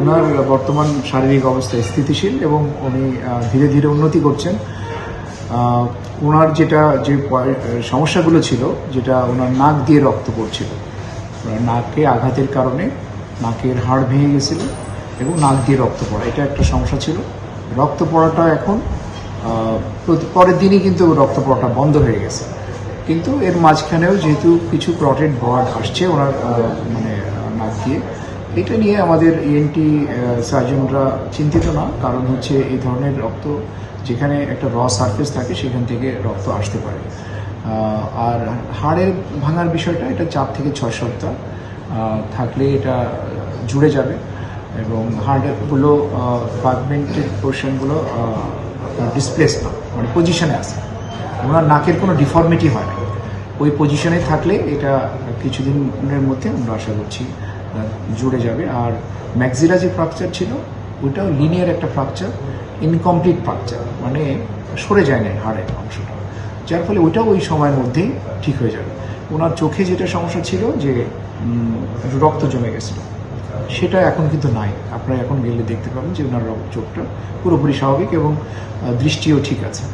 ওনার বর্তমান শারীরিক অবস্থা স্থিতিশীল এবং উনি ধীরে ধীরে উন্নতি করছেন। ওনার যে সমস্যাগুলো ছিল, যেটা ওনার নাক দিয়ে রক্ত পড়ছিল, নাকে আঘাতের কারণে নাকের হাড় ভেঙে গেছিল এবং নাক দিয়ে রক্ত পড়া, এটা একটা সমস্যা ছিল। রক্ত পড়াটা এখন পরের দিনই কিন্তু রক্ত পড়াটা বন্ধ হয়ে গেছে, কিন্তু এর মাঝখানেও যেহেতু কিছু ক্লটেড ব্লাড আসছে ওনার নাক দিয়ে, এটা নিয়ে আমাদের ইএনটি সার্জনরা চিন্তিত না। কারণ হচ্ছে এই ধরনের রক্ত যেখানে একটা সারফেস থাকে সেখান থেকে রক্ত আসতে পারে। আর হাড়ের ভাঙার বিষয়টা, এটা 4 থেকে 6 সপ্তাহ থাকলে এটা জুড়ে যাবে এবং হাড়গুলো ফ্রাগমেন্টেড পোর্শনগুলো ডিসপ্লেস না, পজিশনে আসে। ওনার নাকের কোনো ডিফর্মিটি হয় না, ওই পজিশনে থাকলে এটা কিছুদিনের মধ্যে আমরা আশা করছি জুড়ে যাবে। আর ম্যাক্সিলা যে ফ্র্যাকচার ছিল ওইটাও লিনিয়ার একটা ফ্র্যাকচার, ইনকমপ্লিট ফ্র্যাকচার, সরে যায় না হাড়ের অংশটা, যার ফলে ওইটাও ওই সময়ের মধ্যেই ঠিক হয়ে যাবে। ওনার চোখে যেটা সমস্যা ছিল যে রক্ত জমে গেছিলো, সেটা এখন কিন্তু নাই। আপনারা এখন গেলে দেখতে পাবেন যে ওনার চোখটা পুরোপুরি স্বাভাবিক এবং দৃষ্টিও ঠিক আছে।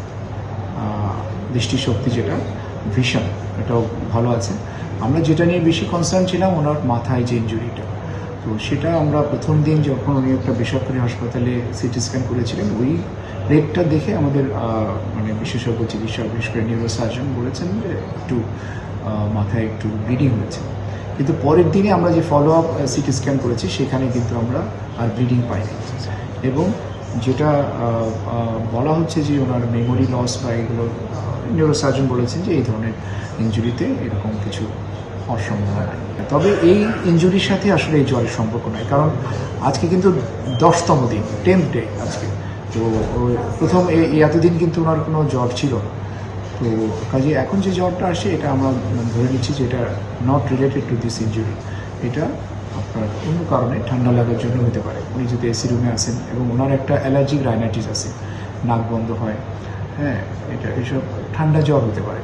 দৃষ্টিশক্তি যেটা ভিশন, এটাও ভালো আছে। আমরা যেটা নিয়ে বেশি কনসার্ন ছিলাম ওনার মাথায় যে ইনজুরিটা, তো সেটা আমরা প্রথম দিন যখন উনি একটা বেসরকারি হাসপাতালে সিটি স্ক্যান করেছিলেন, ওই রেটটা দেখে আমাদের বিশেষজ্ঞ চিকিৎসক, বিশেষ করে নিউরোসার্জন বলেছেন যে একটু মাথায় একটু ব্লিডিং হয়েছে। কিন্তু পরের দিনে আমরা যে ফলো আপ সিটি স্ক্যান করেছি সেখানে কিন্তু আমরা আর ব্লিডিং পাইনি। এবং যেটা বলা হচ্ছে যে ওনার মেমোরি লস বা এগুলো, নিউরোসার্জন বলেছেন যে এই ধরনের ইনজুরিতে এরকম কিছু হওয়ার সম্ভাবনা নেই। তবে এই ইনজুরির সাথে আসলে এই জ্বরের সম্পর্ক নয়, কারণ আজকে কিন্তু 10তম দিন, 10th ডে আজকে। তো প্রথম এতদিন কিন্তু ওনার কোনো জ্বর ছিল না। তো কাজে এখন যে জ্বরটা আসে এটা আমরা ধরে নিচ্ছি যে এটা not related to this injury, এটা আপনার অন্য কারণে ঠান্ডা লাগার জন্য হতে পারে। উনি যদি এসি রুমে আসেন এবং ওনার একটা অ্যালার্জিক রাইনাইটিস আছে, নাক বন্ধ হয়, হ্যাঁ, এসব ঠান্ডা জ্বর হতে পারে।